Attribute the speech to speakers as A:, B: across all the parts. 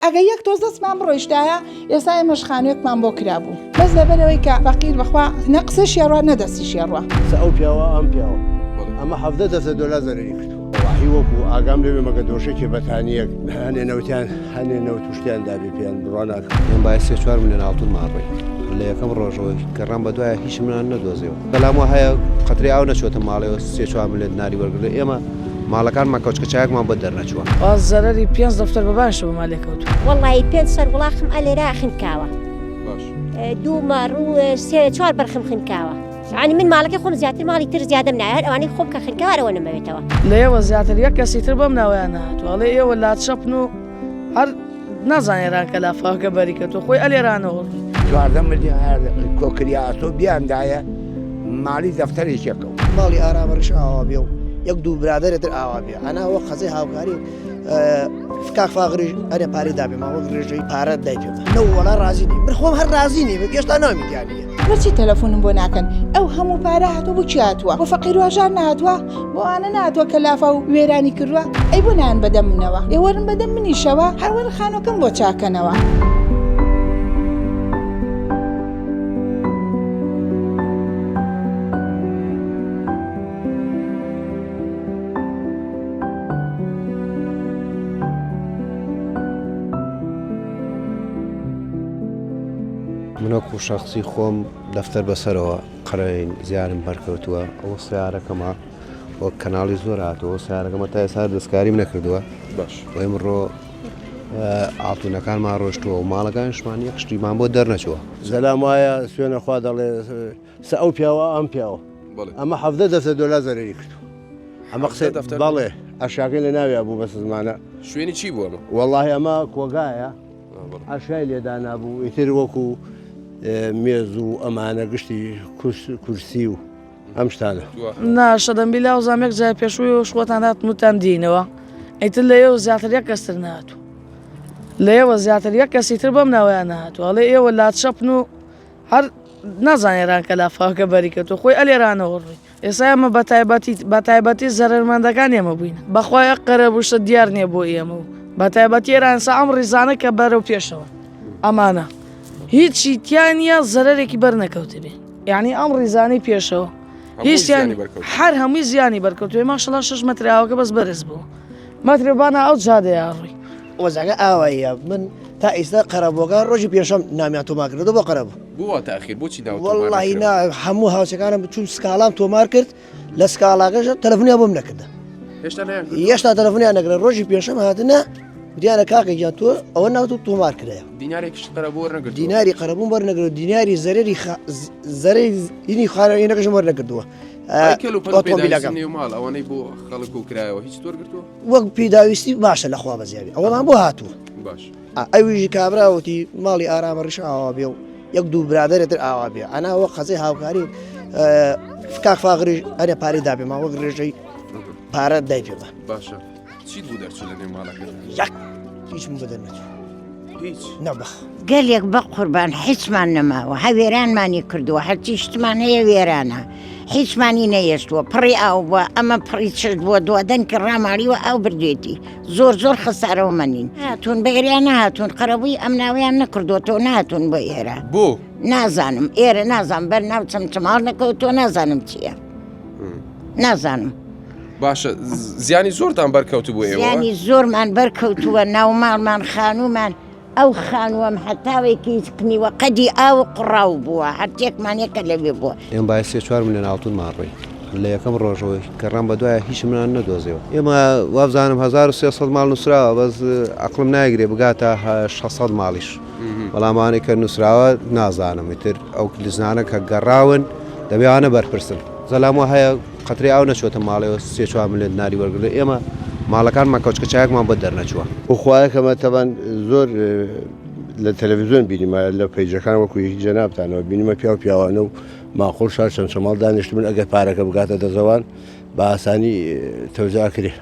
A: ئەگە یەک تۆز دەستمان بڕۆیشتایە ئێستا ئێمەش خانوویەکمان بۆ کرابوو بەس لەبەرەوەی کە فەقیر بەخوا نەقسە شێڕوا نەدەستی شێڕوە
B: ئەو پیاوە ئەم پیاوە ئەمە حەفدە دەسە دۆلار زەرری کرد وڵاهی وەکو ئاگام لێوێ مەگە دۆشێکی بەتانیەک هەنێنەوتیان هەنێنەوە توشتیان دابێ پێیان بڕوا ناکەن
C: من باید 3-4 میلیۆن ئاڵتونمان ڕێ لە یەکەم ڕۆژەوەی گەڕام بە دوایە هیچ منان نەدۆزیەوە بەڵام وە هەیە قەتری ئاو نەچۆتە ماڵەوە 3-4 میلیۆن دیناری وەرگرت ئێمە ماڵەکانمان کەوچکەچایەکمان بە دەرنەچووە
D: باز زەرەری 5 دەفتەر بەباشە بە مالێ کەوت
E: وەڵی 5 سەر وڵاخم ئەلێرا خنکاوە دوو ماڕوو 3-4 بەرخم خنکاوە عنی من ماڵەکە خۆم زیاتر ماڵی تر زیادەم نایە ئەوانەی خۆم کە خنکارەوە نەمەوێتەوە
D: لێوە زیاتر یەک کەسی تر بەم ناویان نهاتوە ئەڵێ ئێوە لات شەپن و هەر نازانێران کە لافاکە بەریکەوە خۆی ئەلێرانەوە
F: 14 میلیۆن کۆکریاتۆ بیاندایە ماڵی دەفتەرێکێکەوە
G: ماڵی ئارامەڕش ئاوا بێ و یەک دوو برادێتر ئاوا بێ ئەناوە خەزەی هاوکاری کاک فاغریش ئەرێ پارەی دابێ ماوە گرێژەی پارە دای پێ نەوەڵا رازی نی من خۆم هەر رازی نی گەشتا نامیدیانە
A: بۆچی تەلەفۆنم بۆ ناکەن ئەو هەموو پارە هاتووە بۆ چی هاتووە بۆ فەقیر و هەژار نهاتووە بۆ ئانە نهاتووە کە لافا و وێرانی کردووە ئەی بۆ نان بەدەم منەوە ئێوەرن بەدەم منیشەوە هەروەرە خانۆکەم بۆ چاکەنەوە
C: منوەکو شخصی خۆم دەفتەر بەسەرەوە قەرەین زیارم بەرکەوتووە ئەوە سیارەکەمە بۆ کەناڵی زۆر هاتووە سیارەکەمە تا ئێستا دەستکاریم نەکردووە باش وی ئەمڕۆ ئاڵتونەکانمان ڕۆشتووە و ماڵەکانشمان یەک شتیمان بۆ دەرنەچووە
B: زەلام وایە سوێنەخوا دەڵێ ئەو پیاوە ئەم پیاوە ئەمە حەفدە دەسە دۆلار زەرری کرد ئەمە قسە بەڵێ ئەشاکەی لە ناویا بوو بەس زمانە
H: شوێنی چی بووە ئەمە؟
B: وەڵاهی ئەمە کۆگایە ئاشای لێدانا بوو ئیتر وەکو مێز و ئەمانە گشتی کورسی و ئەم شتانە
D: ناشەدەمبی لاو زامێک جای پێشووی و شوەتان هاتموتان دینەوە ئەیتر لەیەوە زیاتر یەک کەستر نهاتوو لەیەوە زیاتر یەک کەسی تر بەم ناویان نهاتوە ئەڵێ ئێوە لات شەپن و هەر نازانێران کە لافاکە بەریکەوە خۆی ئەلێرانەوە ڕووی ئێستا ئەمە بەتایبەتی زەرمەندەکان ئێمە بووینە بەخوا یەک قەرەبووشە دیار نییە بۆ ئێمە و بەتایبەتی ئێرانسا ئەم ڕیزانە کە بەرەو پێشەوە ئەمانە هیچی تیانە زەرێکی بەرنەکەوتە بێ یعنی ئەم ڕیزانەی پێشەوە هیچیان هەر هەمووی زیانی بەرکەوتوێ ماشەڵا 6 مەتراوەکە بەس بەرز بوو مەترێبانە ئەو جادەیە ڕووی
G: وەزەکە ئاوایە من تا ئێستا قەرەبۆکە ڕۆژی پێشەم نامیان تۆمار کردو بۆ قەرەبوو
H: بووە تاخیر بۆچی
G: وەڵڵاهی هەموو هاوسەکانم چوون سکاڵام تۆمار کرد لە سکاڵاکەشە تەلەفۆنیان بۆم نەکردە هێشتا تەلەفۆنیان نەکرد ڕۆژی پێشەم هاتنە دیانە کاکێکیان تۆ ئەوە ناوت و تۆمار کردەیە دیناری قەرەبوون وەرنەگرت دیناری زەرەی هینی خانەکەشم وەرنەکردووە
H: ئەوانەی بۆ خەڵک و کرایەوە هیچ تۆرگرتووە
G: وەک پێداویستی باشە لەخوا بەزیاوی ئەوەمان بۆ هاتووە
H: باش
G: ئەویژی کابراوەتی ماڵی ئارامەڕش ئاوا بێ و یەک دوو برادێتر ئاوا بێ ئەناوە خەزەی هاوکاری کاک فاغریش ئەرێ پارەی دابێ ماوە گرێژەی پارە دای پێ
H: باشە چیت بوو دەرچوو لە نێو ماڵەکە
G: هیچم بەدەر نەچوو
H: هیچ
G: نەبخ
E: گەلێک بە قوربان هیچمان نەماوە هەوێرانمانی کردووە هەرچی شتمان هەیە وێرانە هیچمانی نەیەشتووە پڕی ئاو بووە ئەمە پڕی چشت بووە دووەدەنکە ڕاماریوە ئەو بردوێتی زۆر خەسارەوە منین هاتوون بەگریان نهاتوون قەرەبووی ئەم ناویان نەکردووە تۆ نهاتوون بۆ ئێرە
H: بۆ
E: نازانم ئێرە نازانم بەر ناو چەمچەماڵ نەکەوت تۆ نازانم چییە نازانم
H: باشە زیانی زۆرتان بەرکەوتو بۆ ئێوە
E: زیانی زۆرمان بەرکەوتووە ناو ماڵمان خانومان ئەو خانووەم هەتاوێکی کنیوە قەدی ئاو قڕاو بووە هەرتێکمان یەکە لەوێ بووە
C: ئێمە باید 3-4 میلیۆن ئاڵتونمان ڕێ لە یەکەم ڕۆژەوەی گەڕام بە دوایە هیچ منان نەدۆزیەوە ئێمە وابزانم 1300 ماڵ نووسراوە بەس عەقڵم ناگرێ بگاتە 600 ماڵیش بەڵامانێک کە نووسراوە نازانم ئیتر ئەو کلیزانە کە گەڕاون دەبێوانە بەرپرسن زەلاموە هەیە قەتری ئاو نەچۆتە ماڵەوە 3-4 میلیۆن دیناری وەرگرت ئێمە ماڵەکانمان کەوچکەچایەکمان بە دەرنەچووە
B: وخوایەکەمە تەبان زۆر لە تەلەڤیزیۆن بینیمە لە پەیجەکان وەکو یەکی جەنابتانەوە بینیمە پیاوانە و ماخۆڵ شار چەند شەماڵ دانیشت من ئەگەر پارەکە بگاتە دەزەوان بە ئاسانی تەوزیع کرێ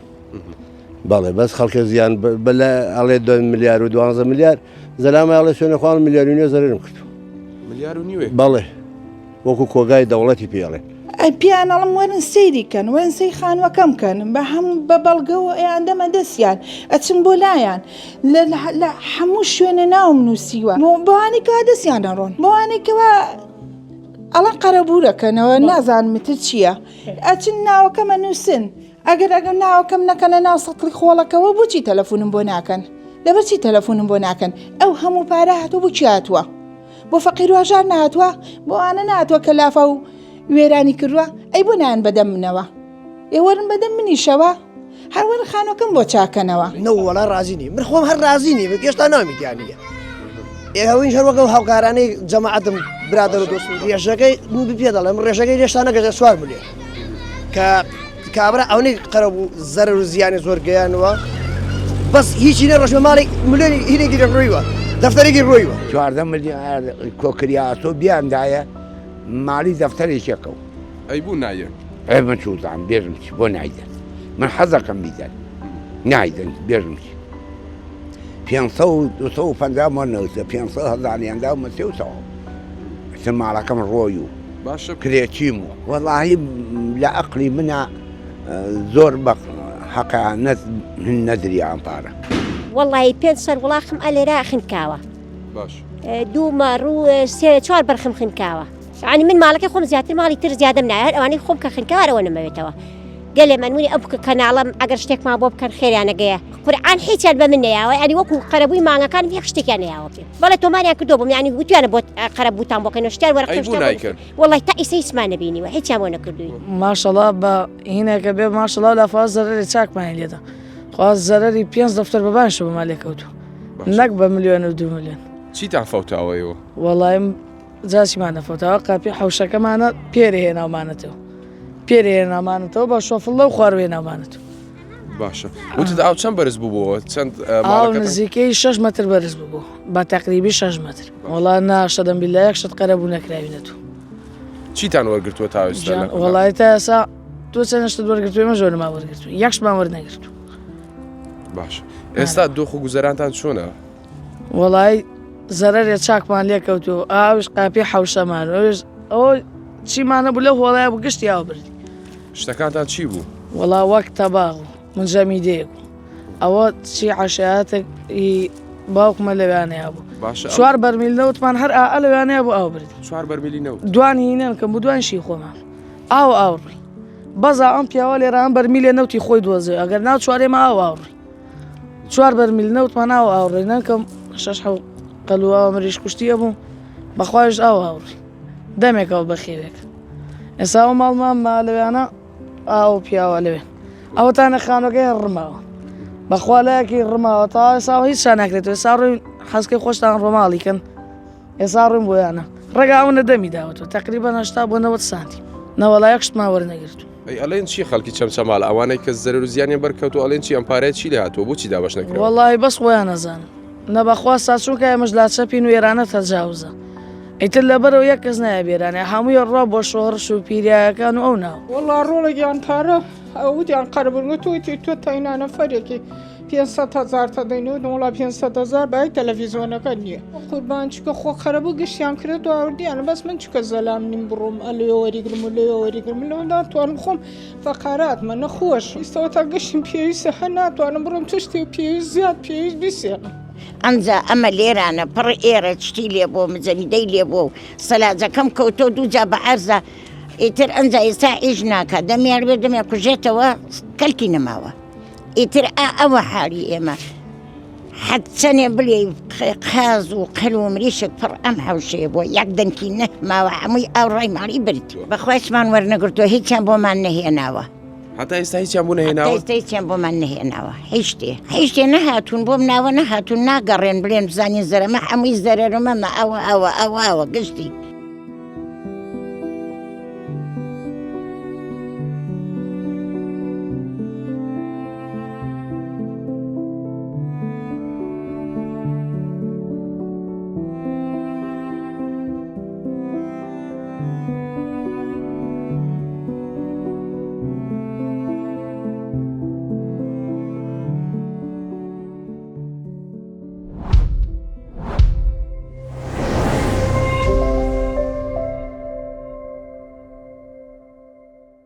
B: بەڵێ بەس خەڵکە زیان بەلە ئەڵێ 2 میلیار و 12 میلیار زەلامە ئەڵێ سوێنەخواڵ میلیار و نیوە زەرم کرد
H: ملیار و نیوێ
B: بەڵێ وەکو کۆگای دەوڵەتی پێڵێ
A: پیان ئەڵم وەرن سەیریکەن وەرن سەی خانوەکەم کەن بە هەموو بە بەڵگەەوە ئەیاندەمە دەستیان ئەچم بۆ لایەن لە هەموو شوێنە ناوم نووسیوە بۆوانێکەوە دەستیان دەڕۆن بۆوانێکەوە ئەڵە قەرەبوورەکەنەوە نازانمتر چییە ئەچن ناوەکەمە نووسن ئەگەر ناوەکەم نەکەنە ناو سەقلی خۆڵەکەەوە بۆچی تەلەفۆنم بۆ ناکەن لەبەرچی تەلەفۆنم بۆ ناکەن ئەو هەموو پارە هاتووە بۆ چی هاتووە بۆ فەقیر و هەژار نهاتووە بۆ ئانە نهاتووە کە لافە و وێرانی کردووە ئەی بۆ نان بەدەم منەوە ئێوەرن بەدەم منیشەوە هەروەرە خانۆکەم بۆ چاکەنەوە
G: نەوەڵا رازیینی من خۆم هەر رازیینی گەشتا نامیتیانە ئێوەین هەروەکەم هاوکارانەی جەماعەتم برادر و دۆست ڕێژەکەی پێ دەڵێم ڕێژەکەی لێشتا نەگەژە سوار بێ کە کابرا ئەوەی قەرە بوو زەرر و زیانی زۆر گەیانەوە بەس هیچی نە ڕۆژمە ماڵی ملێنی هینێکی ڕۆیوە دەفتەرێکی ڕۆیوە
F: 14 ملیۆن کۆکریاتۆ بیاندایە ماڵی دەفتەرێکێکە و
H: ئەی بوو نایە
F: ئەی من چوتان بێژم چی بۆ نایدەن من حەزەکەم بیدەن نایدەن بێژم چی 550 مۆنەوتە 500 هەزاریاندا و مەسێوتەوە ماڵەکەم ڕۆی و
H: باشە
F: کرێچیم و وەڵاهی لە ئەقلی منە زۆر بە حەقا نەدری ئەمپارە
I: وەڵی 500 وڵاخم ئەلێرا خنکاوە
H: باش
I: دوو مەڕوو سێ چوار بەرخم خنکاوە عنی من ماڵەکەی خۆم زیاتر ماڵی تر زیادەم نایە ئەوانەی خۆم کە خنکارەوە نەمەوێتەوە گەلێ منوی ئەو کەناڵم ئەگەر شتێکمان بۆ بکەن خێریانەگەیە قورعان هیچیان بە من نەیاوە ینی وەکو قەرەبووی مانگەکان یەک شتێکیان نەیاوە پێ بەڵێ تۆماریان کردو بووم ینی وتیانە بۆ قەرەبووتان بۆکەنەوە شتیان وەرەقەشتیان وەڵی تا ئیسە هیچمان نەبینیوە هیچیان بۆ نەکردووی
D: ماشەڵڵا بە هینێکە بێ ماشەڵڵا لە فاز زەرری چاکمان لێدا خواست زەرری 5 دەفتەر بەبانش بە مالێ کەوتو نەک بە ملیۆن و 2 ملیۆن
H: چیتان فەوتاوەیەوە
D: وەڵایم جاسیمان نەفەوتەوە قاپی حوشەکەمانە پێرە هێناومانەتەوە پێرە هێنامانێتەوە بە شۆفڵە و خواروێ ناومانێتەوە
H: باشە وتت ئاو چەند بەرز بووبەوە چەند
D: ئاو نزیکەی 6 متر بەرز بوو بە تەقریبی 6 متر وەڵا ناشەدەم بیلا یەک شت قەرەبوو نەکراوینەتەوە
H: چیتان وەرگرتووە تا ئێستا
D: وەڵای تا ئێسا تۆ چەند شت وەرگرتووە مە زۆرما وەرگرتووە یەکشمان وەرنەگرتووە
H: باش ئێستا دۆخ و گوزەرانتان چۆنە
D: وەڵای زەرەرێ چاکمان لێ کەوتو ئاوش قاپی حوشەمان ئەوە چیمانە بوو لە هۆڵای بوو گشتی ئاو بردی
H: شتەکانتان چی بوو
D: وەڵا وەک تەباغ منجەمی دێک ئەوە چی عشایەتێک باوکمە لەوانەیە بوو
H: باشە
D: 4 بەرمیل نەوتمان هەر ئا لەوانەیە بوو ئاو بردی
H: 4 بەرمیلی نەوت
D: دوانی هینێن کەم بوو دوانشی خۆمان ئاو ئاوڕی بەزا ئەم پیاوە لێرە ئەم بەرمیلێ نەوتی خۆی دۆزێ ئەگەر ناو چوارێمە ئاو ئاوڕی 4 بەرمیل نەوتمان ئاو ئاوڕی نەکەم 6 قەلوواوە مریش کوشتیە بوو بەخواش ئاو ئاوڕی دەمێکەوە بەخێوێک ئێستا ئەو ماڵمان ما لەوێنە ئاو پیاوە لەوێ ئەوەتانە خانۆکەی ڕماوە بەخوا لایەکی ڕماوە تا ئێسا هیچ شان ناکرێتەوە ئێستا ڕووی حەزکەی خۆشتان ڕۆماڵیکەن ئێستا ڕووم بۆیانە ڕێگا ئەو نەدەمی داوەتەوە تقریبا 80 بۆ 90 سانتی نەوەڵا یەک شتمان وەرنەگرتو
H: ئەی ئەڵێن چی خەڵکی چەمچەماڵ ئەوانەی کە زەرر و زیانیان بەرکەوتو ئەڵێن چی ئەمپارەیە چی لێ هاتووە بۆچی دابەش نەکرێت
D: وەڵی بەس خۆیان نەزانم نەبەخوا ساچووکە ئێمەش لا چەپین و ئێرانە تەجاوزە ئیتر لەبەرەوە یەک کەس نایە بێرانێ هەمووی ڕۆ بۆ شۆڕش و پیریایەکان و ئەو ناو
J: وەڵا ڕۆڵێکیان پارە ئەوتیان قەربرگە تویتی تۆ تاینا نەفەرێکی 500,000 تا دەینەوە وڵا 500,000 بای تەلەڤیزۆنەکە نییە قوربان چکە خۆ خەرەبوو گشتیان کرێت و ئەوردیانە بەس من چکە زەلام نیم بڕۆم ئەلێ وەریگرم و لێ وەریگرم لەوەدا توانم خۆم فەقاراتمە نەخۆش ئیستەوە تا گەشتم پێویستە هەر ناتوانم بڕۆم تشتی و پێویست زیاد پێویست بیسێنم
E: ئەمجا ئەمە لێرانە پڕ ئێرە چتی لێ بۆ مزەویدەی لێ بۆ و سەلاجەکەم کەوتۆ دووجا بە عەرزە ئیتر ئەمجا ئێستا ئیش ناکە دەمیار بێ دەمێ کوژێتەوە کەلکی نەماوە ئیتر ئەوە حالی ئێمە حەد چەنێ بلێ قاز و قەل و مریشک پڕ ئەم حەوشەیە بۆ یەک دەنکی نەماوە هەمووی ئەو ڕای ماڵی بردووە بەخوایشمان وەرنەگرتووە هیچیان بۆمان نەهێناوە
H: هەتا ئێستا هیچیان بوو نەهێناوە
E: ئێستا هیچیان بۆمان نەهێناوە هیچ نەهاتوون بۆم ناوە نەهاتوون ناگەڕێن بڵێن بزانین زەرەمە هەمووی زەرەرمەمە ئەوە گشتی